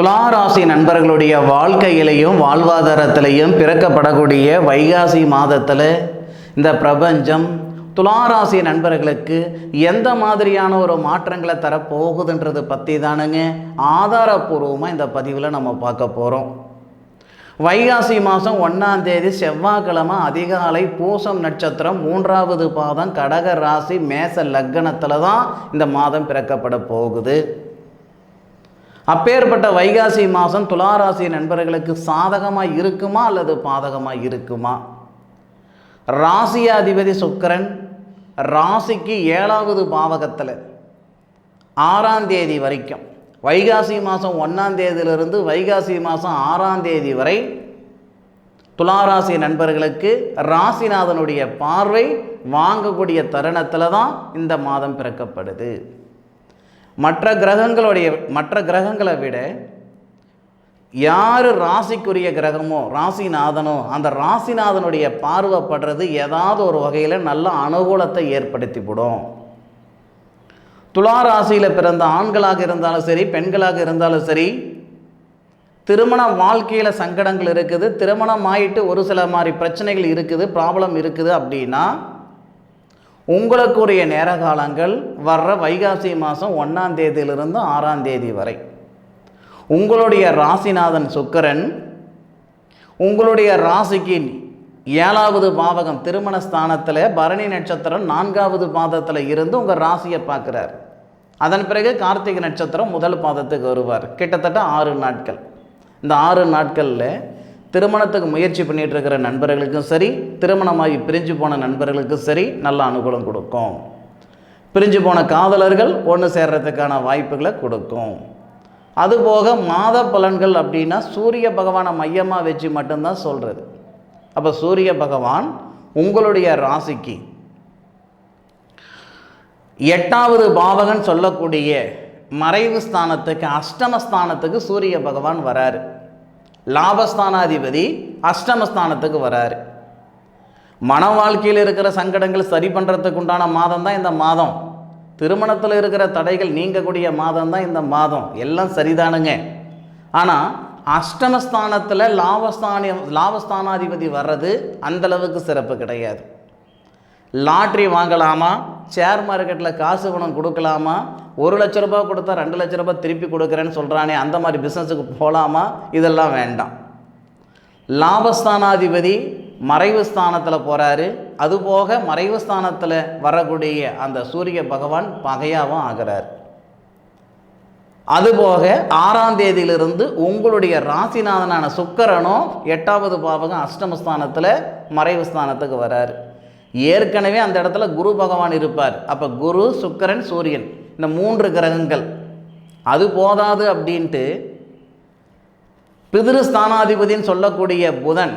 துளாராசி நண்பர்களுடைய வாழ்க்கையிலையும் வாழ்வாதாரத்திலையும் பிறக்கப்படக்கூடிய வைகாசி மாதத்தில் இந்த பிரபஞ்சம் துளாராசி நண்பர்களுக்கு எந்த மாதிரியான ஒரு மாற்றங்களை தரப்போகுதுன்றது பற்றி தானுங்க ஆதாரபூர்வமாக இந்த பதிவில் நம்ம பார்க்க போகிறோம். வைகாசி மாதம் 1ஆம் தேதி செவ்வாய்க்கிழமை அதிகாலை பூசம் நட்சத்திரம் 3வது பாதம் கடக ராசி மேச லக்னத்தில் தான் இந்த மாதம் பிறக்கப்பட போகுது. அப்பேற்பட்ட வைகாசி மாதம் துளாராசி நண்பர்களுக்கு சாதகமாக இருக்குமா அல்லது பாதகமாக இருக்குமா? ராசியாதிபதி சுக்கிரன் ராசிக்கு 7வது பாவகத்தில் 6ஆம் தேதி வரைக்கும், வைகாசி மாதம் 1ஆம் தேதியிலிருந்து வைகாசி மாதம் 6ஆம் தேதி வரை துளாராசி நண்பர்களுக்கு ராசிநாதனுடைய பார்வை வாங்கக்கூடிய தருணத்தில் தான் இந்த மாதம் பிறக்கப்படுது. மற்ற கிரகங்களை விட யார் ராசிக்குரிய கிரகமோ ராசிநாதனோ அந்த ராசிநாதனுடைய பார்வைப்படுறது ஏதாவது ஒரு வகையில் நல்ல அனுகூலத்தை ஏற்படுத்திவிடும். துளாராசியில் பிறந்த ஆண்களாக இருந்தாலும் சரி பெண்களாக இருந்தாலும் சரி, திருமண வாழ்க்கையில் சங்கடங்கள் இருக்குது, திருமணம் ஆகிட்டு ஒரு சில மாதிரி பிரச்சனைகள் இருக்குது, ப்ராப்ளம் இருக்குது அப்படின்னா உங்களுக்குரிய நேர காலங்கள் வர்ற வைகாசி மாதம் 1ஆம் தேதியிலிருந்து 6ஆம் தேதி வரை உங்களுடைய ராசிநாதன் சுக்கிரன் உங்களுடைய ராசிக்கு 7வது பாவகம் திருமண ஸ்தானத்தில் பரணி நட்சத்திரம் 4வது பாதத்தில் இருந்து உங்கள் ராசியை பார்க்குறார். அதன் பிறகு கார்த்திகை நட்சத்திரம் 1 பாதத்துக்கு வருவார். கிட்டத்தட்ட 6 நாட்கள். இந்த 6 நாட்களில் திருமணத்துக்கு முயற்சி பண்ணிகிட்டு இருக்கிற நண்பர்களுக்கும் சரி, திருமணமாகி பிரிஞ்சு போன நண்பர்களுக்கும் சரி நல்ல அனுகூலம் கொடுக்கும். பிரிஞ்சு போன காதலர்கள் ஒன்று சேர்றதுக்கான வாய்ப்புகளை கொடுக்கும். அதுபோக மாத பலன்கள் அப்படின்னா சூரிய பகவானை மையமாக வச்சு மட்டும்தான் சொல்கிறது. அப்போ சூரிய பகவான் உங்களுடைய ராசிக்கு 8வது பாவகன் சொல்லக்கூடிய மறைவு ஸ்தானத்துக்கு அஷ்டமஸ்தானத்துக்கு சூரிய பகவான் வராரு. லாபஸ்தானாதிபதி அஷ்டமஸ்தானத்துக்கு வராரு. மன வாழ்க்கையில் இருக்கிற சங்கடங்கள் சரி பண்ணுறதுக்கு உண்டான மாதம் தான் இந்த மாதம். திருமணத்தில் இருக்கிற தடைகள் நீங்கக்கூடிய மாதம் தான் இந்த மாதம். எல்லாம் சரிதானுங்க. ஆனால் அஷ்டமஸ்தானத்தில் லாபஸ்தானாதிபதி வர்றது அந்தளவுக்கு சிறப்பு கிடையாது. லாட்ரி வாங்கலாமா, ஷேர் மார்க்கெட்டில் காசு பணம் கொடுக்கலாமா, 1 லட்ச ரூபாய் கொடுத்தா 2 லட்ச ரூபாய் திருப்பி கொடுக்குறேன்னு சொல்கிறானே அந்த மாதிரி பிஸ்னஸுக்கு போகலாமா? இதெல்லாம் வேண்டாம். லாபஸ்தானாதிபதி மறைவு ஸ்தானத்தில் போகிறாரு. அதுபோக மறைவு ஸ்தானத்தில் வரக்கூடிய அந்த சூரிய பகவான் பகையாகவும் ஆகிறார். அதுபோக 6ஆம் தேதியிலிருந்து உங்களுடைய ராசிநாதனான சுக்கிரனும் 8வது பாவகம் அஷ்டமஸ்தானத்தில் மறைவு ஸ்தானத்துக்கு வராரு. ஏற்கனவே அந்த இடத்துல குரு பகவான் இருப்பார். அப்போ குரு, சுக்கிரன், சூரியன் இந்த 3 கிரகங்கள். அது போதாது அப்படின்ட்டு பிதிருஸ்தானாதிபதினு சொல்லக்கூடிய புதன்,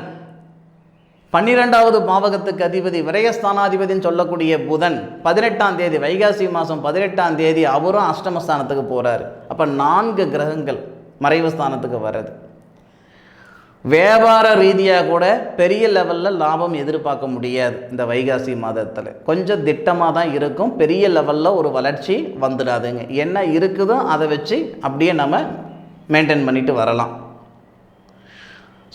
12வது பாவகத்துக்கு அதிபதி விரயஸ்தானாதிபதினு சொல்லக்கூடிய புதன் 18ஆம் தேதி வைகாசி மாதம் 18ஆம் தேதி அவரும் அஷ்டமஸ்தானத்துக்கு போகிறார். அப்போ 4 கிரகங்கள் மறைவு ஸ்தானத்துக்கு வர்றது. வியாபார ரீதியாக கூட பெரிய லெவலில் லாபம் எதிர்பார்க்க முடியாது. இந்த வைகாசி மாதத்தில் கொஞ்சம் திட்டமாக தான் இருக்கும். பெரிய லெவலில் ஒரு வளர்ச்சி வந்துடாதுங்க. என்ன இருக்குதோ அதை வச்சு அப்படியே நம்ம மெயின்டைன் பண்ணிட்டு வரலாம்.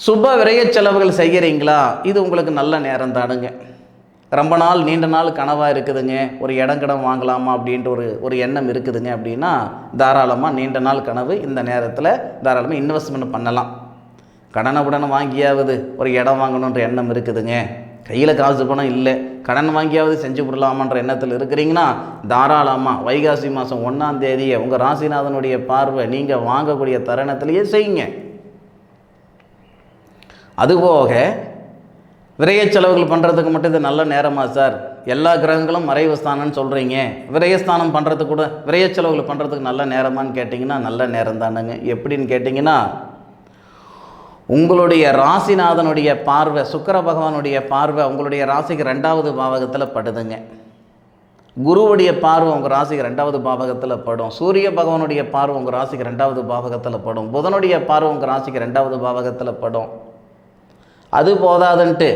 சுப விரய செலவுகள் செய்கிறீங்களா? இது உங்களுக்கு நல்ல நேரம் தானுங்க. ரொம்ப நாள் நீண்ட நாள் கனவாக இருக்குதுங்க, ஒரு இடம் வாங்கலாமா அப்படின்ட்டு ஒரு எண்ணம் இருக்குதுங்க அப்படின்னா தாராளமாக நீண்ட நாள் கனவு இந்த நேரத்தில் தாராளமாக இன்வெஸ்ட்மெண்ட் பண்ணலாம். கடனை உடனே வாங்கியாவது ஒரு இடம் வாங்கணுன்ற எண்ணம் இருக்குதுங்க, கையில் காசு பணம் இல்லை, கடன் வாங்கியாவது செஞ்சு விடலாமான்ற எண்ணத்தில் இருக்கிறீங்கன்னா தாராளமாக வைகாசி மாதம் 1ஆம் தேதியை உங்கள் ராசிநாதனுடைய பார்வை நீங்கள் வாங்கக்கூடிய தருணத்திலேயே செய்யுங்க. அதுபோக விரய செலவுகள் பண்ணுறதுக்கு மட்டும் இது நல்ல நேரமா சார்? எல்லா கிரகங்களும் மறைவு ஸ்தானம்னு சொல்கிறீங்க, விரயஸ்தானம் பண்ணுறதுக்கு கூட விரய செலவுகள் பண்ணுறதுக்கு நல்ல நேரமானு கேட்டிங்கன்னா நல்ல நேரம் தானுங்க. எப்படின்னு கேட்டிங்கன்னா உங்களுடைய ராசிநாதனுடைய பார்வை, சுக்கிர பகவானுடைய பார்வை உங்களுடைய ராசிக்கு 2வது பாவகத்தில் படுதுங்க. குருவுடைய பார்வை உங்கள் ராசிக்கு 2வது பாவகத்தில் படும். சூரிய பகவானுடைய பார்வை உங்கள் ராசிக்கு 2வது பாவகத்தில் படும். புதனுடைய பார்வை உங்கள் ராசிக்கு 2வது பாவகத்தில் படும். அது போதாதுன்ட்டு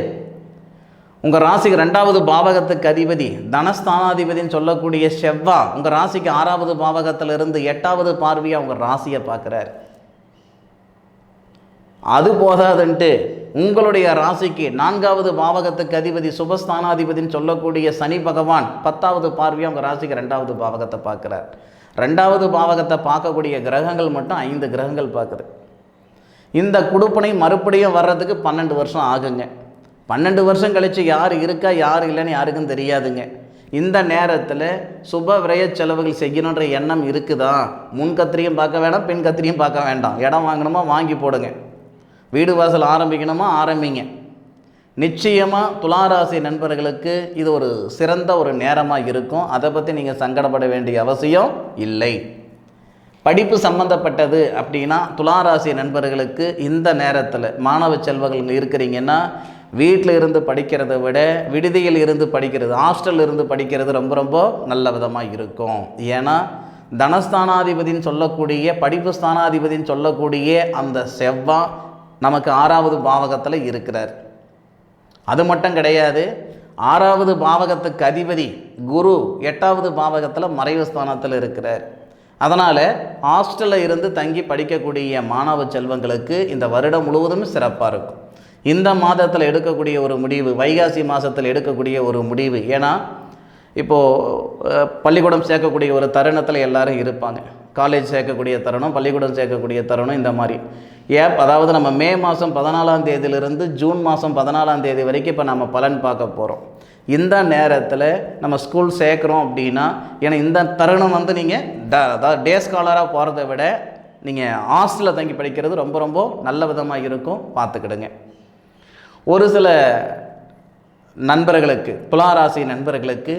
உங்கள் ராசிக்கு 2வது பாவகத்துக்கு அதிபதி தனஸ்தானாதிபதினு சொல்லக்கூடிய செவ்வாய் உங்கள் ராசிக்கு 6வது பாவகத்திலிருந்து 8வது பார்வையாக உங்கள் ராசியை பார்க்குறார். அது போதாதுன்ட்டு உங்களுடைய ராசிக்கு 4வது பாவகத்துக்கு அதிபதி சுபஸ்தானாதிபதினு சொல்லக்கூடிய சனி பகவான் 10வது பார்வையாக உங்கள் ராசிக்கு 2வது பாவகத்தை பார்க்குறார். 2வது பாவகத்தை பார்க்கக்கூடிய கிரகங்கள் மட்டும் 5 கிரகங்கள் பார்க்குது. இந்த குடுப்பனை மறுபடியும் வர்றதுக்கு 12 வருஷம் ஆகுங்க. 12 வருஷம் கழித்து யார் இருக்கா யார் இல்லைன்னு யாருக்கும் தெரியாதுங்க. இந்த நேரத்தில் சுப விரய செலவுகள் செய்யணுன்ற எண்ணம் இருக்குதா? முன் கத்திரியும் பார்க்க வேண்டாம், பின் கத்திரியும் பார்க்க வேண்டாம். இடம் வாங்கணுமா வாங்கி போடுங்க, வீடு வாசல் ஆரம்பிக்கணுமா ஆரம்பிங்க. நிச்சயமாக துளாராசி நண்பர்களுக்கு இது ஒரு சிறந்த ஒரு நேரமாக இருக்கும். அதை பற்றி நீங்கள் சங்கடப்பட வேண்டிய அவசியம் இல்லை. படிப்பு சம்மந்தப்பட்டது அப்படின்னா துளாராசி நண்பர்களுக்கு இந்த நேரத்தில் மாணவ செல்வங்கள் இருக்கிறீங்கன்னா வீட்டில் இருந்து படிக்கிறத விட விடுதியில் இருந்து படிக்கிறது, ஹாஸ்டலில் இருந்து படிக்கிறது ரொம்ப ரொம்ப நல்ல விதமாக இருக்கும். ஏன்னா தனஸ்தானாதிபதினு சொல்லக்கூடிய படிப்பு ஸ்தானாதிபதினு சொல்லக்கூடிய அந்த செவ்வாய் நமக்கு 6வது பாவகத்தில் இருக்கிறார். அது மட்டும் கிடையாது, 6வது பாவகத்துக்கு அதிபதி குரு 8வது பாவகத்தில் மறைவு ஸ்தானத்தில் இருக்கிறார். அதனால் ஹாஸ்டலில் இருந்து தங்கி படிக்கக்கூடிய மாணவ செல்வங்களுக்கு இந்த வருடம் முழுவதும் சிறப்பாக இருக்கும். இந்த மாதத்தில் எடுக்கக்கூடிய ஒரு முடிவு, வைகாசி மாதத்தில் எடுக்கக்கூடிய ஒரு முடிவு. ஏன்னா இப்போது பள்ளிக்கூடம் சேர்க்கக்கூடிய ஒரு தருணத்தில் எல்லாரும் இருப்பாங்க. காலேஜ் சேர்க்கக்கூடிய தருணம், பள்ளிக்கூடம் சேர்க்கக்கூடிய தருணம், இந்த மாதிரி அதாவது நம்ம மே மாதம் 14ஆம் தேதியிலிருந்து ஜூன் மாதம் 14ஆம் தேதி வரைக்கும் இப்போ நம்ம பலன் பார்க்க போகிறோம். இந்த நேரத்தில் நம்ம ஸ்கூல் சேர்க்குறோம் அப்படின்னா, ஏன்னா இந்த தருணம் நீங்கள் அதாவது டே ஸ்காலராக போகிறத விட நீங்கள் ஹாஸ்டலில் தங்கி படிக்கிறது ரொம்ப ரொம்ப நல்ல விதமாக இருக்கும், பார்த்துக்கிடுங்க. ஒரு சில நண்பர்களுக்கு, துளாராசி நண்பர்களுக்கு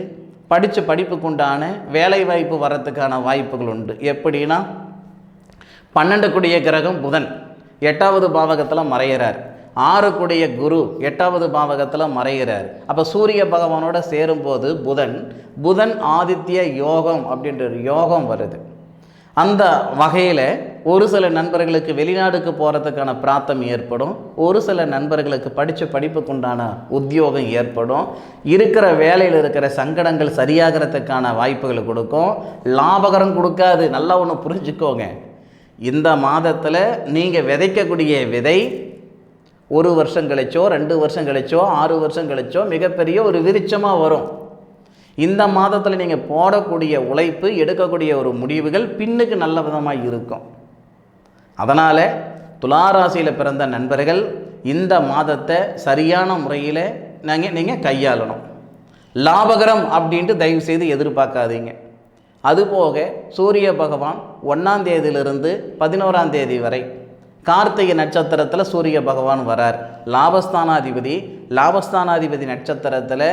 படித்த படிப்புக்குண்டான வேலைவாய்ப்பு வர்றதுக்கான வாய்ப்புகள் உண்டு. எப்படின்னா 12 கூடிய கிரகம் புதன் 8வது பாவகத்தில் மறைகிறார், 6 கூடிய குரு 8வது பாவகத்தில் மறைகிறார். அப்போ சூரிய பகவானோட சேரும்போது புதன் ஆதித்ய யோகம் அப்படின்ற யோகம் வருது. அந்த வகையில் ஒரு சில நண்பர்களுக்கு வெளிநாடுக்கு போகிறதுக்கான பிராப்தம் ஏற்படும். ஒரு சில நண்பர்களுக்கு படித்த படிப்புக்குண்டான உத்தியோகம் ஏற்படும். இருக்கிற வேலையில் இருக்கிற சங்கடங்கள் சரியாகிறதுக்கான வாய்ப்புகள் கொடுக்கும். லாபகரம் கொடுக்காது, நல்லா ஒன்று புரிஞ்சுக்கோங்க. இந்த மாதத்தில் நீங்கள் விதைக்கக்கூடிய விதை 1 வருஷம் கழிச்சோ 2 வருஷம் கழிச்சோ 6 வருஷம் கழிச்சோ மிகப்பெரிய ஒரு விருட்சமாக வரும். இந்த மாதத்தில் நீங்கள் போடக்கூடிய உழைப்பு, எடுக்கக்கூடிய ஒரு முடிவுகள் பின்னுக்கு நல்ல விதமாக இருக்கும். அதனால் துளாராசியில் பிறந்த நண்பர்கள் இந்த மாதத்தை சரியான முறையில் நீங்கள் கையாளணும். லாபகரம் அப்படின்ட்டு தயவு செய்து எதிர்பார்க்காதீங்க. அதுபோக சூரிய பகவான் 1ஆம் தேதியிலிருந்து 11ஆம் தேதி வரை கார்த்திகை நட்சத்திரத்தில் சூரிய பகவான் வரார். லாபஸ்தானாதிபதி நட்சத்திரத்தில்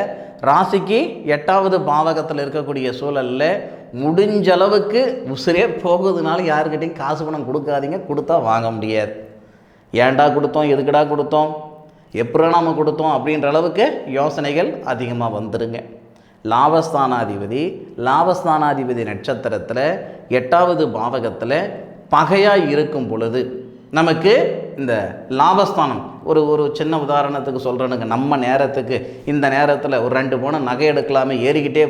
ராசிக்கு 8வது பாவகத்தில் இருக்கக்கூடிய சூழலில் முடிஞ்சளவுக்கு உசிரே போகுதுனால யாருக்கிட்டையும் காசு பணம் கொடுக்காதீங்க. கொடுத்தா வாங்க முடியாது. ஏன்டா கொடுத்தோம், எதுக்குடா கொடுத்தோம், எப்படா நாம் கொடுத்தோம் அப்படின்ற அளவுக்கு யோசனைகள் அதிகமாக வந்துருங்க. லாபஸ்தானாதிபதி நட்சத்திரத்தில் 8வது பாவகத்தில் பகையாக இருக்கும் பொழுது நமக்கு இந்த லாபஸ்தானம் ஒரு சின்ன உதாரணத்துக்கு சொல்கிறேனுங்க. நம்ம நேரத்துக்கு இந்த நேரத்தில் ஒரு 2 பவுன் நகை எடுக்கலாமே, ஏறிக்கிட்டே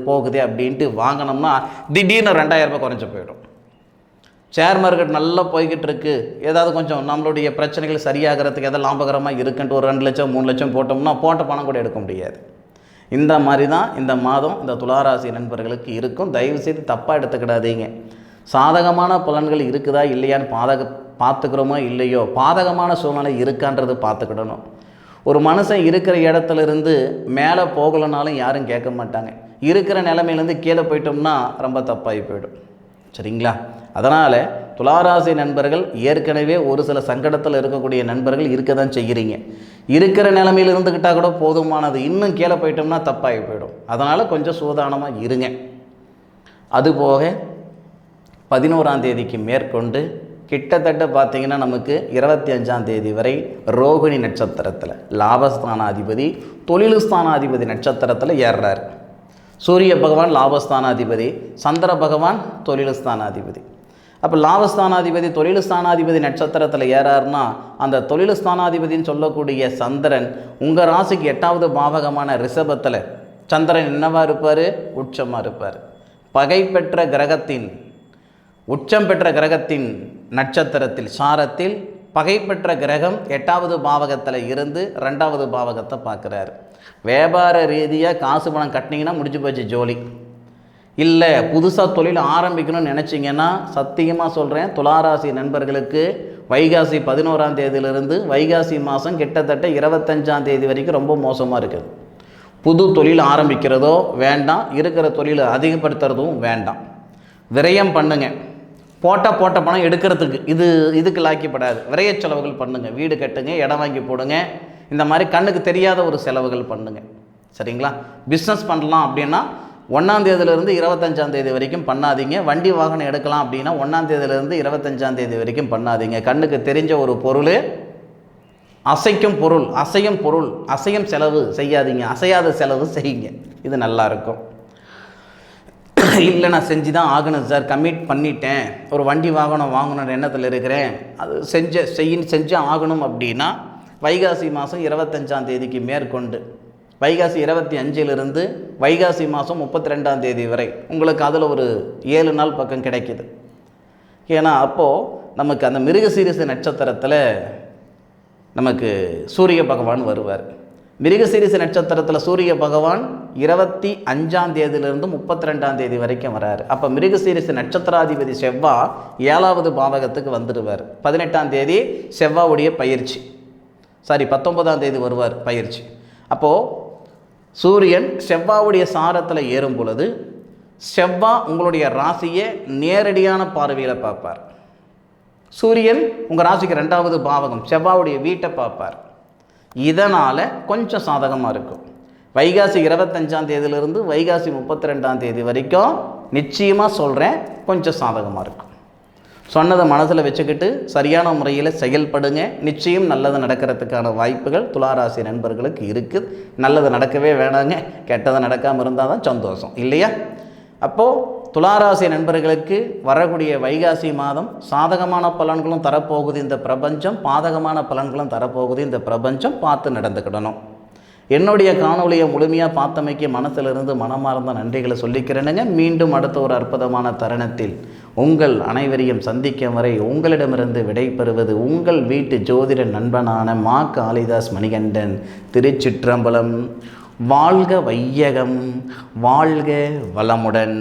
போகுதே அப்படின்ட்டு வாங்கினோம்னா திடீர்னு 2000 ரூபாய் குறைஞ்சி போயிடும். ஷேர் மார்க்கெட் நல்லா போய்கிட்டு இருக்கு, ஏதாவது கொஞ்சம் நம்மளுடைய பிரச்சனைகள் சரியாகிறதுக்கு எதாவது லாபகரமாக இருக்குன்ட்டு ஒரு 2 லட்சம் 3 லட்சம் போட்டோம்னா போட்ட பணம் கூட எடுக்க முடியாது. இந்த மாதிரி தான் இந்த மாதம் இந்த துளாராசி நண்பர்களுக்கு இருக்கும். தயவுசெய்து தப்பாக எடுத்துக்கிடாதீங்க. சாதகமான பலன்கள் இருக்குதா இல்லையான்னு பார்த்துக்கிறோமோ இல்லையோ, பாதகமான சூழ்நிலை இருக்கான்றது பார்த்துக்கிடணும். ஒரு மனுஷன் இருக்கிற இடத்துல இருந்து மேலே போகலைனாலும் யாரும் கேட்க மாட்டாங்க. இருக்கிற நிலைமையிலேருந்து கீழே போயிட்டோம்னா ரொம்ப தப்பாகி போயிடும். சரிங்களா? அதனால் துளாராசி நண்பர்கள் ஏற்கனவே ஒரு சில சங்கடத்தில் இருக்கக்கூடிய நண்பர்கள் இருக்க தான் செய்கிறீங்க. இருக்கிற நிலைமையில் இருந்துக்கிட்டால் கூட போதுமானது. இன்னும் கீழே போயிட்டோம்னா தப்பாகி போயிடும். அதனால் கொஞ்சம் சூதானமாக இருங்க. அதுபோக 11ஆம் தேதிக்கு மேற்கொண்டு கிட்டத்தட்ட பார்த்திங்கன்னா நமக்கு 25ஆம் தேதி வரை ரோகிணி நட்சத்திரத்தில் லாபஸ்தானாதிபதி தொழில்ஸ்தானாதிபதி நட்சத்திரத்தில் ஏறுறார். சூரிய பகவான் லாபஸ்தானாதிபதி, சந்திர பகவான் தொழில்ஸ்தானாதிபதி. அப்போ லாபஸ்தானாதிபதி தொழில்ஸ்தானாதிபதி நட்சத்திரத்தில் ஏறாருன்னா அந்த தொழில்ஸ்தானாதிபதின்னு சொல்லக்கூடிய சந்திரன் உங்கள் ராசிக்கு 8வது பாவகமான ரிஷபத்தில் சந்திரன் என்னவாக இருப்பார்? உச்சமாக இருப்பார். பகை பெற்ற கிரகத்தின் உச்சம் பெற்ற கிரகத்தின் நட்சத்திரத்தில் சாரத்தில் பகைப்பெற்ற கிரகம் 8வது பாவகத்தில் இருந்து 2வது பாவகத்தை பார்க்குறாரு. வியாபார ரீதியாக காசு பணம் கட்டினீங்கன்னா முடிஞ்சு போச்சு ஜோலி. இல்லை புதுசாக தொழில் ஆரம்பிக்கணும்னு நினச்சிங்கன்னா சத்தியமாக சொல்கிறேன், துளாராசி நண்பர்களுக்கு வைகாசி 11ஆம் தேதியிலிருந்து வைகாசி மாதம் கிட்டத்தட்ட 25ஆம் தேதி வரைக்கும் ரொம்ப மோசமாக இருக்குது. புது தொழில் ஆரம்பிக்கிறதோ வேண்டாம், இருக்கிற தொழிலை அதிகப்படுத்துறதும் வேண்டாம். விரயம் பண்ணுங்க. போட்ட பணம் எடுக்கிறதுக்கு இதுக்கு லாக்கிப்படாது. விரைய செலவுகள் பண்ணுங்கள். வீடு கட்டுங்க, இடம் வாங்கி போடுங்க, இந்த மாதிரி கண்ணுக்கு தெரியாத ஒரு செலவுகள் பண்ணுங்கள். சரிங்களா? பிஸ்னஸ் பண்ணலாம் அப்படின்னா 1ஆம் தேதியிலிருந்து 25ஆம் தேதி வரைக்கும் பண்ணாதீங்க. வண்டி வாகனம் எடுக்கலாம் அப்படின்னா 1ஆம் தேதியிலிருந்து 25ஆம் தேதி வரைக்கும் பண்ணாதீங்க. கண்ணுக்கு தெரிஞ்ச ஒரு பொருள், அசைக்கும் பொருள், அசையும் செலவு செய்யாதீங்க. அசையாத செலவு செய்யுங்க. இது நல்லாயிருக்கும். இல்லை நான் செஞ்சு தான் ஆகணும் சார், கமிட் பண்ணிட்டேன், ஒரு வண்டி வாகனம் வாங்கணுன்ற எண்ணத்தில் இருக்கிறேன், அது செஞ்சு ஆகணும் அப்படின்னா வைகாசி மாதம் 25ஆம் தேதிக்கு மேற்கொண்டு வைகாசி 25லிருந்து வைகாசி மாதம் 32ஆம் தேதி வரை உங்களுக்கு அதில் ஒரு 7 நாள் பக்கம் கிடைக்கிது. ஏன்னா அப்போது நமக்கு அந்த மிருகசீரிச நட்சத்திரத்தில் நமக்கு சூரிய பகவான் வருவார். மிருகசீரிச நட்சத்திரத்தில் சூரிய பகவான் 25ஆம் தேதியிலிருந்து 32ஆம் தேதி வரைக்கும் வராரு. அப்போ மிருகசீரிச நட்சத்திராதிபதி செவ்வாய் 7வது பாவகத்துக்கு வந்துடுவார். 18ஆம் தேதி செவ்வாவுடைய பயிற்சி, 19ஆம் தேதி வருவார் பயிற்சி. அப்போது சூரியன் செவ்வாவுடைய சாரத்தில் ஏறும் பொழுது செவ்வாய் உங்களுடைய ராசியை நேரடியான பார்வையில் பார்ப்பார். சூரியன் உங்கள் ராசிக்கு 2வது பாவகம் செவ்வாவுடைய வீட்டை பார்ப்பார். இதனால் கொஞ்சம் சாதகமாக இருக்கும். வைகாசி 25ஆம் தேதியிலிருந்து வைகாசி 32ஆம் தேதி வரைக்கும் நிச்சயமாக சொல்கிறேன், கொஞ்சம் சாதகமாக இருக்கும். சொன்னதை மனசில் வச்சுக்கிட்டு சரியான முறையில் செயல்படுங்க. நிச்சயம் நல்லது நடக்கிறதுக்கான வாய்ப்புகள் துளாராசி நண்பர்களுக்கு இருக்குது. நல்லது நடக்கவே வேணாங்க, கெட்டது நடக்காமல் இருந்தால் தான் சந்தோஷம், இல்லையா? அப்போது துளாராசி நண்பர்களுக்கு வரக்கூடிய வைகாசி மாதம் சாதகமான பலன்களும் தரப்போகுது இந்த பிரபஞ்சம், பாதகமான பலன்களும் தரப்போகுது இந்த பிரபஞ்சம். பார்த்து நடந்துக்கிடணும். என்னுடைய காணொலியை முழுமையாக பார்த்தமைக்கு மனசிலிருந்து மனமார்ந்த நன்றிகளை சொல்லிக்கிறேனுங்க. மீண்டும் அடுத்த ஒரு அற்புதமான தருணத்தில் உங்கள் அனைவரையும் சந்திக்கும் வரை உங்களிடமிருந்து விடைபெறுவது உங்கள் வீட்டு ஜோதிட நண்பனான மா காளிதாஸ் மணிகண்டன். திருச்சிற்றம்பலம். வாழ்க வையகம், வாழ்க வளமுடன்.